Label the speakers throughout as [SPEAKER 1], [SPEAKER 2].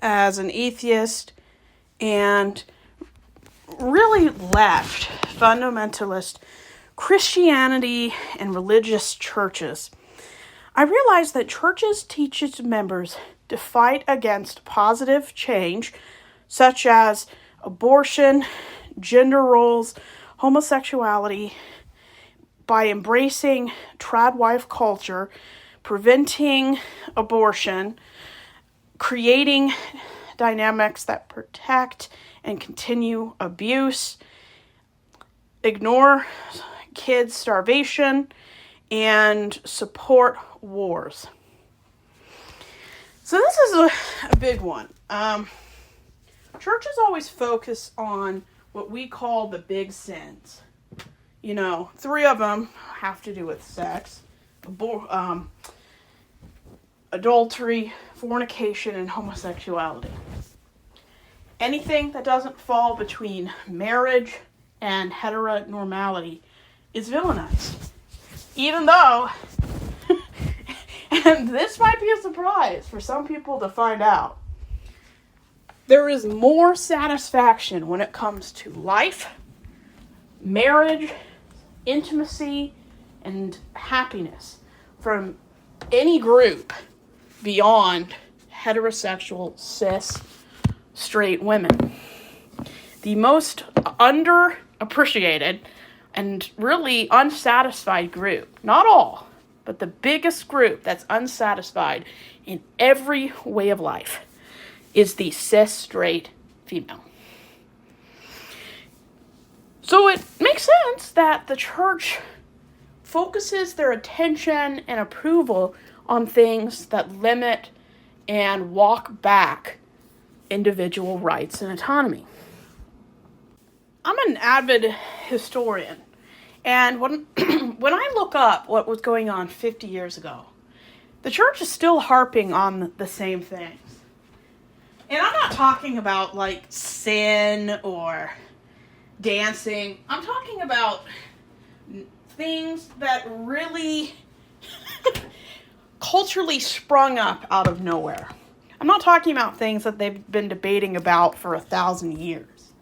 [SPEAKER 1] as an atheist and really left fundamentalist Christianity and religious churches, I realized that churches teach its members to fight against positive change, such as abortion, gender roles, homosexuality, by embracing trad-wife culture, preventing abortion, creating dynamics that protect and continue abuse, ignore kids' starvation, and support wars. So this is a big one. Churches always focus on what we call the big sins. 3 of them have to do with sex, adultery, fornication, and homosexuality. Anything that doesn't fall between marriage and heteronormality is villainized. Even though, and this might be a surprise for some people to find out, there is more satisfaction when it comes to life, marriage, intimacy, and happiness from any group beyond heterosexual, cis, straight women. The most underappreciated and really unsatisfied group, not all, but the biggest group that's unsatisfied in every way of life, is the cis straight female. So it makes sense that the church focuses their attention and approval on things that limit and walk back individual rights and autonomy. I'm an avid historian, and when I look up what was going on 50 years ago, the church is still harping on the same things. And I'm not talking about like sin or dancing. I'm talking about things that really culturally sprung up out of nowhere. I'm not talking about things that they've been debating about for 1,000 years.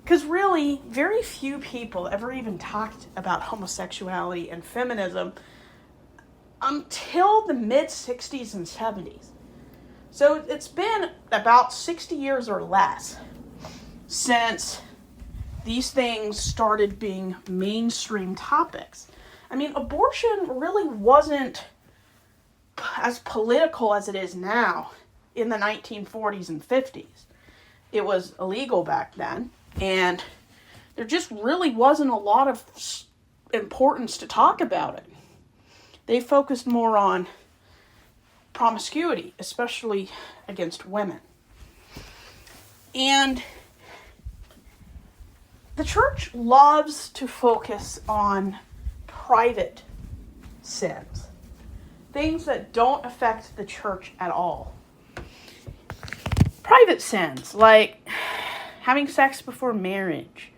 [SPEAKER 1] Because really, very few people ever even talked about homosexuality and feminism until the mid-60s and 70s. So it's been about 60 years or less since these things started being mainstream topics. I mean, abortion really wasn't as political as it is now in the 1940s and 50s. It was illegal back then, and there just really wasn't a lot of importance to talk about it. They focused more on promiscuity, especially against women. And the church loves to focus on private sins, things that don't affect the church at all. Private sins, like having sex before marriage,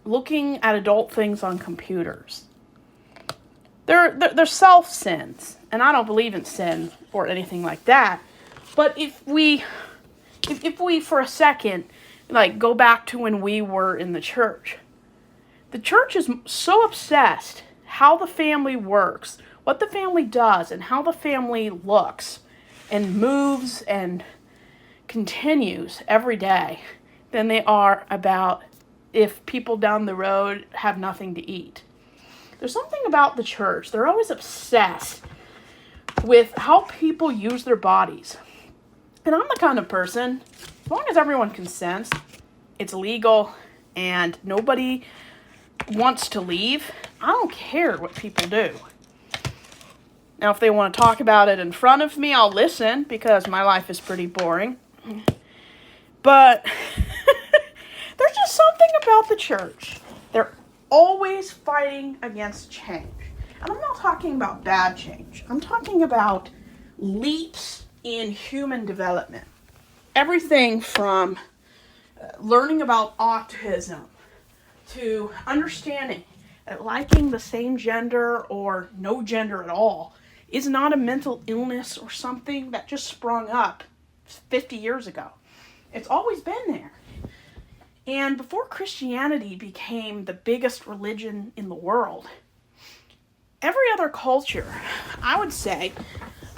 [SPEAKER 1] looking at adult things on computers. They're self-sins, and I don't believe in sin or anything like that. But if we for a second, go back to when we were in the church is so obsessed how the family works, what the family does, and how the family looks and moves and continues every day than they are about if people down the road have nothing to eat. There's something about the church. They're always obsessed with how people use their bodies. And I'm the kind of person, as long as everyone consents, it's legal, and nobody wants to leave, I don't care what people do. Now, if they want to talk about it in front of me, I'll listen, because my life is pretty boring. But there's just something about the church. They're always fighting against change. And I'm not talking about bad change. I'm talking about leaps in human development. Everything from learning about autism to understanding that liking the same gender or no gender at all is not a mental illness or something that just sprung up 50 years ago. It's always been there. And before Christianity became the biggest religion in the world, every other culture, I would say,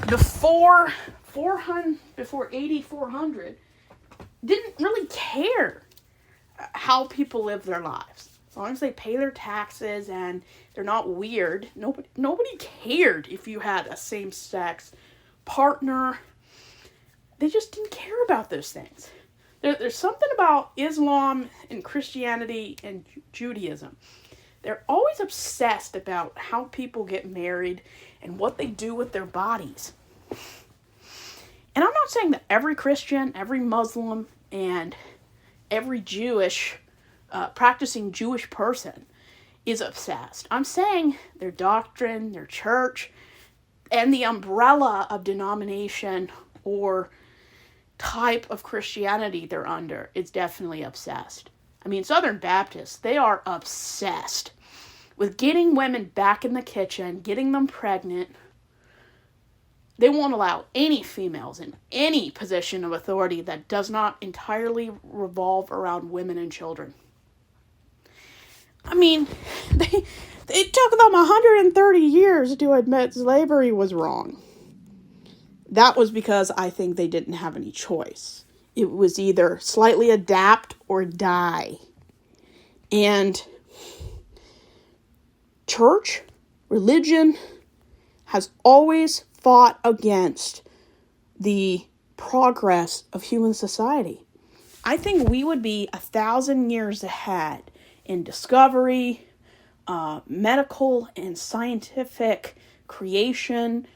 [SPEAKER 1] before 400, didn't really care how people live their lives. As long as they pay their taxes and they're not weird, nobody cared if you had a same-sex partner. They just didn't care about those things. There's something about Islam and Christianity and Judaism. They're always obsessed about how people get married and what they do with their bodies. And I'm not saying that every Christian, every Muslim, and every practicing Jewish person is obsessed. I'm saying their doctrine, their church, and the umbrella of denomination or type of Christianity they're under is definitely obsessed. I mean, Southern Baptists, they are obsessed with getting women back in the kitchen, getting them pregnant. They won't allow any females in any position of authority that does not entirely revolve around women and children. I mean, it took them 130 years to admit slavery was wrong. That was because I think they didn't have any choice. It was either slightly adapt or die. And church, religion, has always fought against the progress of human society. I think we would be 1,000 years ahead in discovery, medical and scientific creation,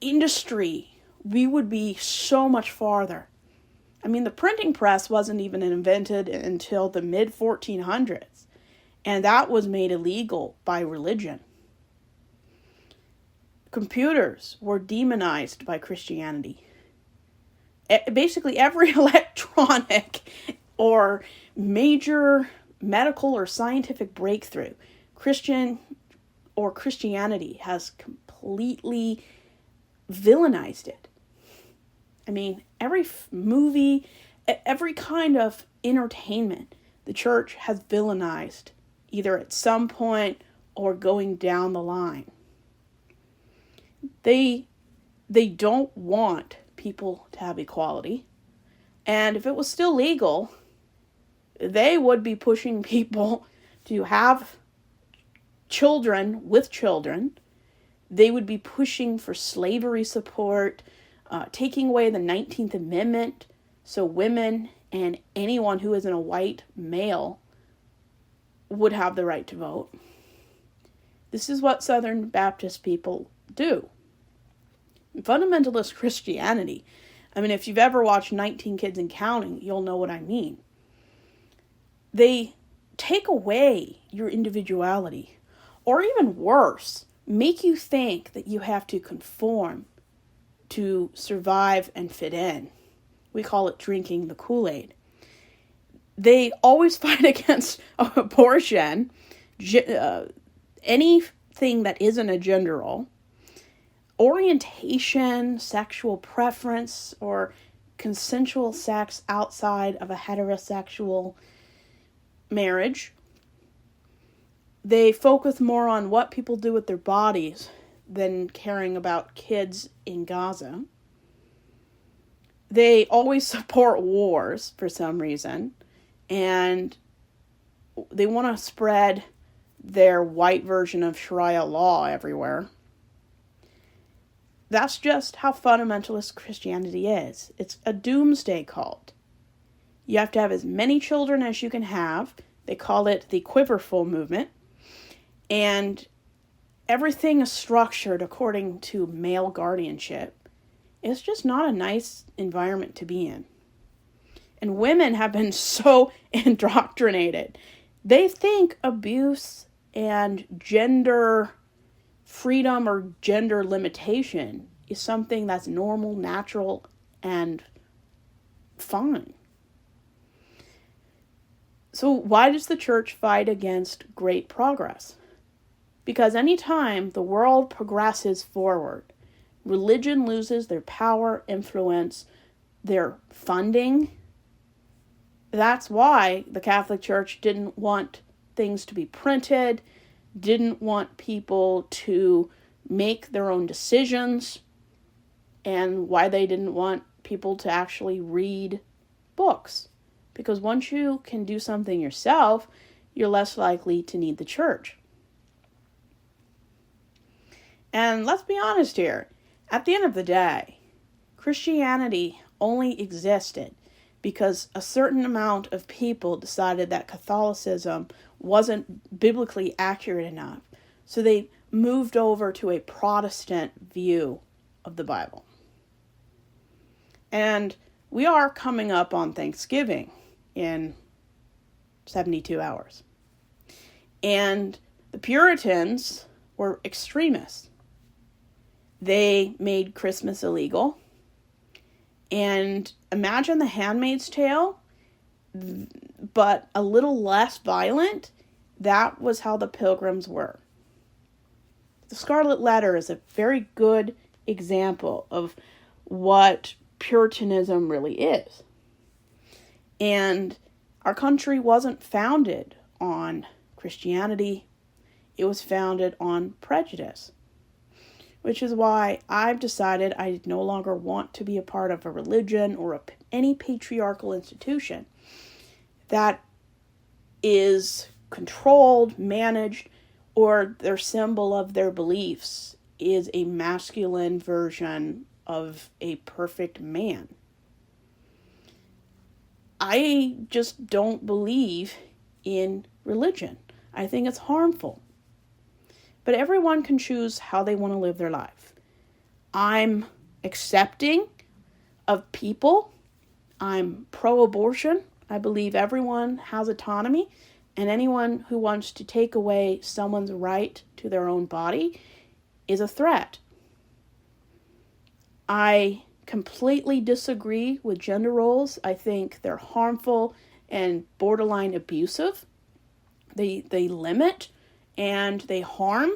[SPEAKER 1] industry. We would be so much farther. I mean, the printing press wasn't even invented until the mid-1400s, and that was made illegal by religion. Computers were demonized by Christianity. Basically, every electronic or major medical or scientific breakthrough, Christianity has completely villainized it. I mean, every movie, every kind of entertainment, the church has villainized, either at some point or going down the line. They don't want people to have equality. And if it was still legal, they would be pushing people to have children with children. They would be pushing for slavery support, taking away the 19th Amendment, so women and anyone who isn't a white male would have the right to vote. This is what Southern Baptist people do. Fundamentalist Christianity, I mean, if you've ever watched 19 Kids and Counting, you'll know what I mean. They take away your individuality, or even worse, make you think that you have to conform to survive and fit in. We call it drinking the Kool-Aid. They always fight against abortion, anything that isn't a gender role, orientation, sexual preference, or consensual sex outside of a heterosexual marriage. They focus more on what people do with their bodies than caring about kids in Gaza. They always support wars for some reason, and they want to spread their white version of Sharia law everywhere. That's just how fundamentalist Christianity is. It's a doomsday cult. You have to have as many children as you can have. They call it the quiverful movement. And everything is structured according to male guardianship. It's just not a nice environment to be in. And women have been so indoctrinated. They think abuse and gender freedom or gender limitation is something that's normal, natural, and fine. So why does the church fight against great progress? Because anytime the world progresses forward, religion loses their power, influence, their funding. That's why the Catholic Church didn't want things to be printed, didn't want people to make their own decisions, and why they didn't want people to actually read books. Because once you can do something yourself, you're less likely to need the church. And let's be honest here. At the end of the day, Christianity only existed because a certain amount of people decided that Catholicism wasn't biblically accurate enough. So they moved over to a Protestant view of the Bible. And we are coming up on Thanksgiving in 72 hours. And the Puritans were extremists. They made Christmas illegal. And imagine The Handmaid's Tale, but a little less violent. That was how the Pilgrims were. The Scarlet Letter is a very good example of what Puritanism really is. And our country wasn't founded on Christianity. It was founded on prejudice. Which is why I've decided I no longer want to be a part of a religion or any patriarchal institution that is controlled, managed, or their symbol of their beliefs is a masculine version of a perfect man. I just don't believe in religion. I think it's harmful. But everyone can choose how they want to live their life. I'm accepting of people. I'm pro-abortion. I believe everyone has autonomy, and anyone who wants to take away someone's right to their own body is a threat. I completely disagree with gender roles. I think they're harmful and borderline abusive. They limit and they harm.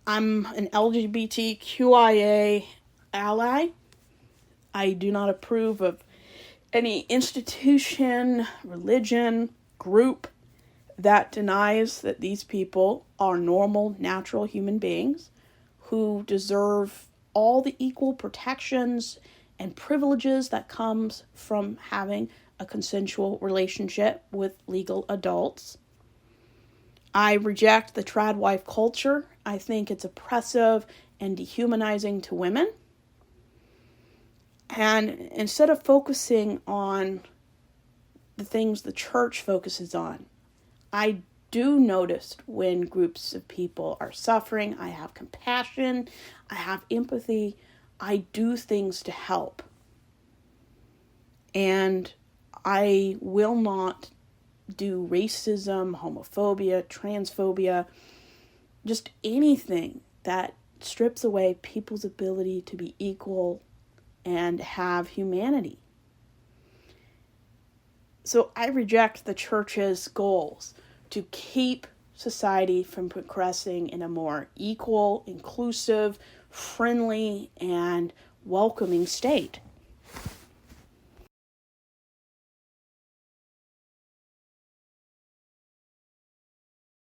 [SPEAKER 1] I'm an LGBTQIA ally. I do not approve of any institution, religion, group that denies that these people are normal, natural human beings who deserve all the equal protections and privileges that comes from having a consensual relationship with legal adults. I reject the trad wife culture. I think it's oppressive and dehumanizing to women. And instead of focusing on the things the church focuses on, I do notice when groups of people are suffering. I have compassion. I have empathy. I do things to help. And I will not do racism, homophobia, transphobia, just anything that strips away people's ability to be equal and have humanity. So I reject the church's goals to keep society from progressing in a more equal, inclusive, friendly, and welcoming state.